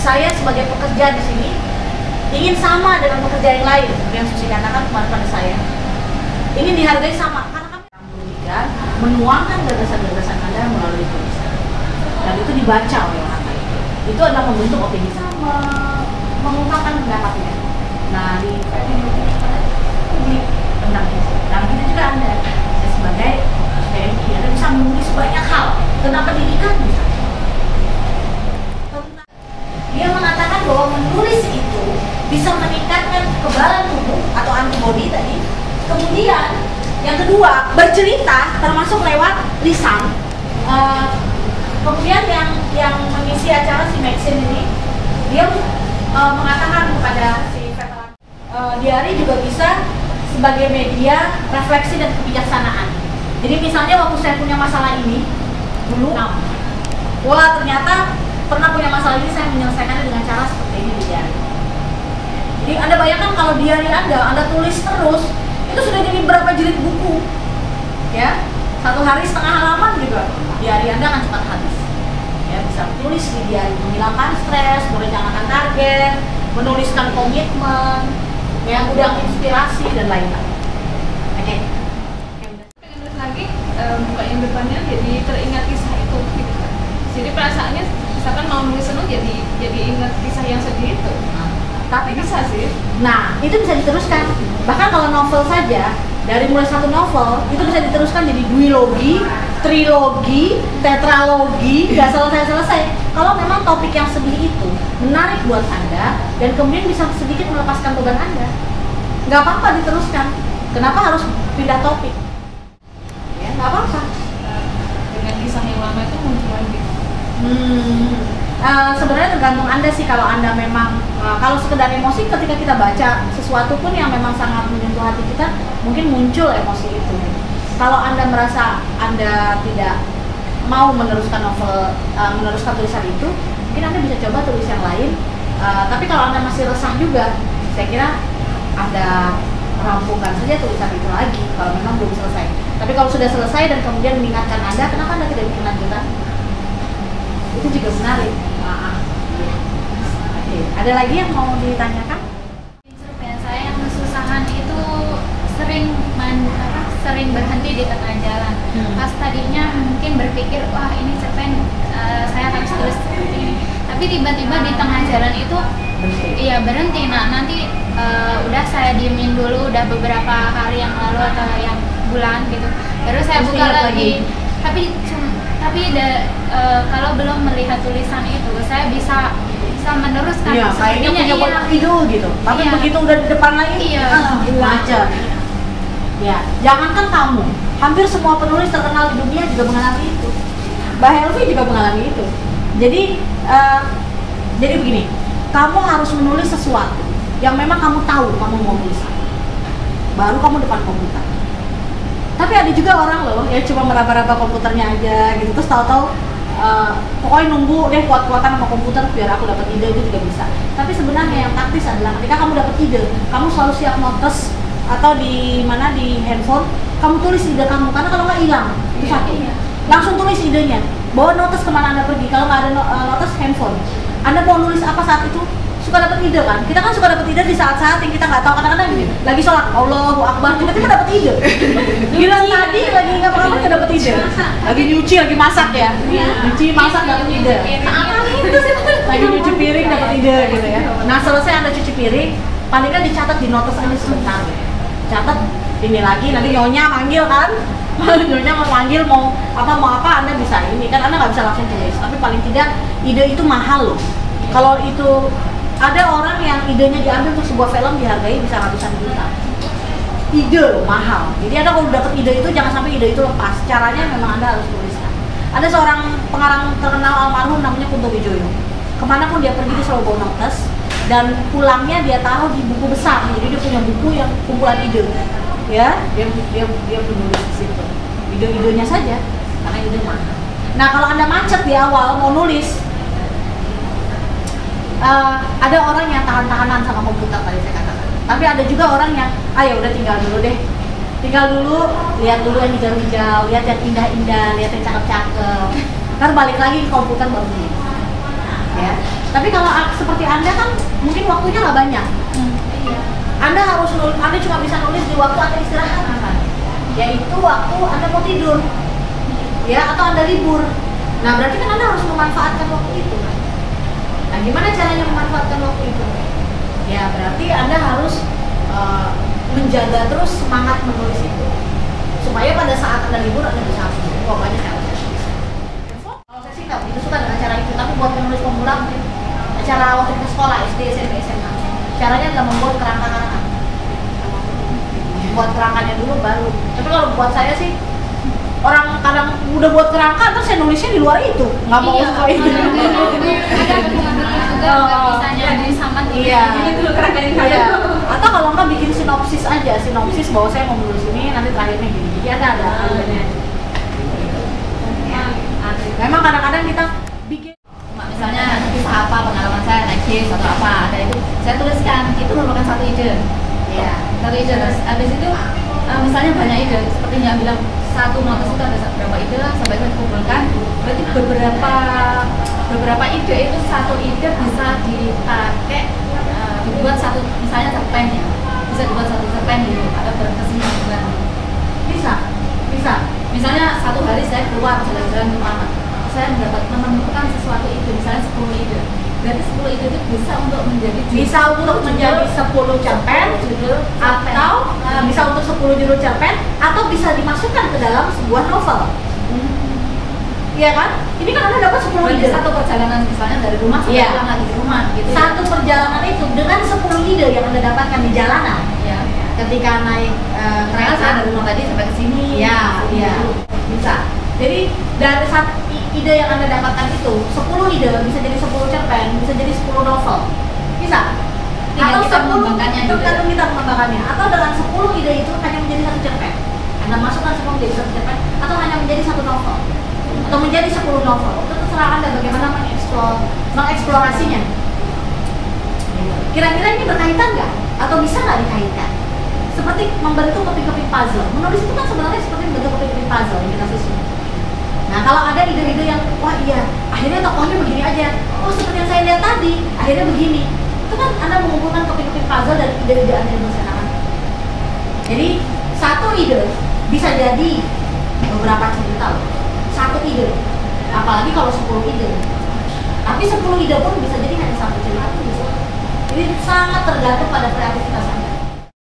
saya sebagai pekerja di sini ingin sama dengan pekerja yang lain, seperti yang Susi katakan kemarin pada saya, ingin dihargai sama, karena kami menuangkan gagasan-gagasan Anda melalui tulisan, dan itu dibaca oleh orang lain. Itu adalah membentuk opini sama, mengungkapkan pendapatnya. Nah, di tentang itu. Nah, begitu juga Anda sebagai PMI, Anda bisa menulis banyak hal tentang pendidikan misalnya. Dia mengatakan bahwa menulis itu bisa meningkatkan kekebalan tubuh atau antibodi tadi. Kemudian yang kedua, bercerita termasuk lewat lisan. Kemudian yang mengisi acara si Maxine ini, dia mengatakan kepada si veteran, diari juga bisa sebagai media refleksi dan kebijaksanaan. Jadi misalnya waktu saya punya masalah ini dulu, wah ternyata pernah punya masalah ini, saya menyelesaikannya dengan cara seperti ini di diari. Jadi Anda bayangkan kalau diari Anda tulis terus, itu sudah jadi berapa jilid buku, ya? Satu hari setengah halaman juga diari Anda akan cepat habis. Ya, bisa tulis di diari, menghilangkan stres, merencanakan target, menuliskan komitmen, yang gudang inspirasi dan lain-lain. Oke. Pengen nulis lagi, buka yang depannya jadi teringat kisah itu, gitu kan. Jadi perasaannya, misalkan mau nulis seneng jadi ingat kisah yang sedih itu. Tapi bisa sih. Nah, itu bisa diteruskan. Bahkan kalau novel saja, dari mulai satu novel itu bisa diteruskan jadi duologi, trilogi, tetralogi, nggak selesai-selesai. Kalau memang topik yang sedih itu menarik buat Anda dan kemudian bisa sedikit melepaskan beban Anda, nggak apa-apa diteruskan. Kenapa harus pindah topik? Ya, nggak apa-apa. Dengan kisah yang lama itu muncul lagi. Sebenarnya tergantung Anda sih. Kalau Anda memang kalau sekedar emosi, ketika kita baca sesuatu pun yang memang sangat menyentuh hati kita, mungkin muncul emosi itu. Kalau Anda merasa Anda tidak mau meneruskan novel, meneruskan tulisan itu, mungkin Anda bisa coba tulis yang lain. Tapi kalau Anda masih resah juga, saya kira Anda rampungkan saja tulisan itu lagi kalau memang belum selesai. Tapi kalau sudah selesai dan kemudian mengingatkan Anda, kenapa Anda tidak bikin lanjutan? Itu juga menarik. Oke. Ada lagi yang mau ditanyakan? Ya, saya yang kesusahan itu sering berhenti di tengah jalan. Pas tadinya mungkin berpikir, wah ini cerpen saya harus tulis seperti ini. Tapi tiba-tiba di tengah jalan itu berhenti. Nah nanti udah saya diemin dulu, udah beberapa hari yang lalu atau yang bulan gitu. Terus saya buka lagi. Kalau belum melihat tulisan itu, saya bisa meneruskan. Iya, kayaknya punya banyak ide gitu. Tapi begitu udah di depan lagi, macet. Ya, jangankan kamu, hampir semua penulis terkenal di dunia juga mengalami itu. Mbak Helvi juga mengalami itu. Jadi begini, kamu harus menulis sesuatu yang memang kamu tahu kamu mau tulis. Baru kamu depan komputer. Tapi ada juga orang loh yang cuma meraba-raba komputernya aja gitu, terus tahu-tahu pokoknya nunggu deh kuat-kuatan sama komputer biar aku dapat ide, itu juga bisa. Tapi sebenarnya yang taktis adalah ketika kamu dapat ide, kamu selalu siap notes atau di handphone, kamu tulis ide kamu, karena kalau nggak hilang itu satu. Langsung tulis idenya, bawa notes kemana Anda pergi. Kalau nggak ada notes, handphone. Anda mau nulis apa saat itu? Suka dapat ide kan? Kita kan suka dapat ide di saat-saat yang kita nggak tahu, kadang-kadang gini, lagi sholat, Allahu Akbar, tiba-tiba dapat ide. Gila tadi lagi nggak apa-apa nggak dapat ide. Lagi nyuci, lagi masak ya, nyuci masak dapat ide. Lagi nyuci piring dapat ide gitu ya. Nah selesai Anda cuci piring, paling kan dicatat di notes ini sebentar. Catat ini lagi, nanti nyonya manggil kan? Nyonya mau manggil mau apa Anda bisa ini kan, Anda nggak bisa langsung tulis. Tapi paling tidak ide itu mahal loh. Kalau itu ada orang yang idenya diambil untuk sebuah film dihargai bisa ratusan juta. Ide loh, mahal. Jadi Anda kalau dapat ide itu jangan sampai ide itu lepas. Caranya memang Anda harus tuliskan. Ada seorang pengarang terkenal almarhum namanya Kunto Wijoyo. Kemana pun dia pergi dia selalu bawa notes dan pulangnya dia taruh di buku besar. Jadi dia punya buku yang kumpulan ide. Ya, dia menulis di situ. Ide-idenya saja karena ide mahal. Nah, kalau Anda macet di awal mau nulis, ada orang yang tahan-tahanan sama komputer tadi saya katakan. Tapi ada juga orang yang, ya udah tinggal dulu deh. Tinggal dulu, lihat dulu yang hijau-hijau, lihat yang indah-indah, lihat yang cakep-cakep. Ntar balik lagi ke komputer baru. Ya. Tapi kalau seperti Anda kan mungkin waktunya nggak banyak. Iya. Anda harus nulis, Anda cuma bisa nulis di waktu Anda istirahat kan? Yaitu waktu Anda mau tidur, ya, atau Anda libur. Nah berarti kan Anda harus memanfaatkan waktu itu kan? Nah gimana caranya memanfaatkan waktu itu? Ya berarti Anda harus menjaga terus semangat menulis itu, supaya pada saat Anda libur Anda bisa menulis. Pokoknya saya harus bisa. Kalau saya sih nggak begitu suka dengan cara itu, tapi buat penulis pemula mungkin cara waktu ke sekolah SD, SMP, SMA. Caranya adalah membuat kerangka-kerangka. Buat kerangkanya dulu baru. Tapi kalau buat saya sih, orang kadang udah buat kerangka terus saya nulisnya di luar itu, nggak mau suka itu. Ada nggak bisa nyambung sama Iya. Itu kerangkanya Iya. kalian. Atau kalau nggak bikin sinopsis aja, sinopsis bahwa saya mau menulis ini, nanti terakhirnya gini. Jadi ada alurnya. Memang kadang-kadang kita bikin, Misalnya kisah apa, pengalaman saya naik bis atau apa, ada itu saya tuliskan, itu merupakan satu ide. ya. Satu ide, terus habis itu misalnya banyak ide, seperti yang bilang satu notes itu ada beberapa ide, sampai saya kumpulkan, berarti beberapa ide itu satu ide bisa dipakai dibuat satu, misalnya cerpen ya, bisa dibuat satu cerpen gitu, ada berkesinambungan. Bisa. Misalnya satu hari saya keluar jalan-jalan kemana, saya menemukan sesuatu ide, misalnya 10 ide, berarti 10 ide itu bisa untuk menjadi Bisa untuk menjadi 10 cerpen, judul atau bisa untuk 10 judul cerpen, atau bisa dimasukkan ke dalam sebuah novel. Iya kan? Ini kan Anda dapat 10 berarti ide. satu perjalanan misalnya dari rumah sampai Iya. pulang lagi di rumah gitu. Satu perjalanan itu dengan 10 ide yang Anda dapatkan di jalanan Ya. ketika naik Ternyata saya kereta. dari rumah tadi sampai ke sini. Iya, bisa. Jadi dari ide yang Anda dapatkan itu, 10 ide bisa jadi 10 cerpen, bisa jadi 10 novel. Bisa. Tinggal kita mengembangkannya juga. tergantung kita mengembangkannya. Atau dengan 10 ide itu hanya menjadi satu cerpen. Anda masukkan semua menjadi satu cerpen, atau hanya menjadi satu novel. Atau menjadi 10 novel. Itu terserah Anda bagaimana mengeksplorasinya. Kira-kira ini berkaitan nggak? Atau bisa nggak dikaitkan? Seperti membentuk keping-keping puzzle. Menulis itu kan sebenarnya seperti membentuk keping-keping puzzle yang kita susun. Nah, kalau ada ide-ide yang, wah iya, akhirnya tokohnya begini aja. Oh, seperti yang saya lihat tadi, akhirnya begini. Itu kan Anda mengumpulkan keping-keping puzzle dari ide-ide Anda yang berserakan. Jadi, satu ide bisa jadi beberapa cerita loh. Satu ide. Apalagi kalau 10 ide. Tapi 10 ide pun bisa jadi hanya satu cerita pun bisa. Jadi sangat tergantung pada kreativitas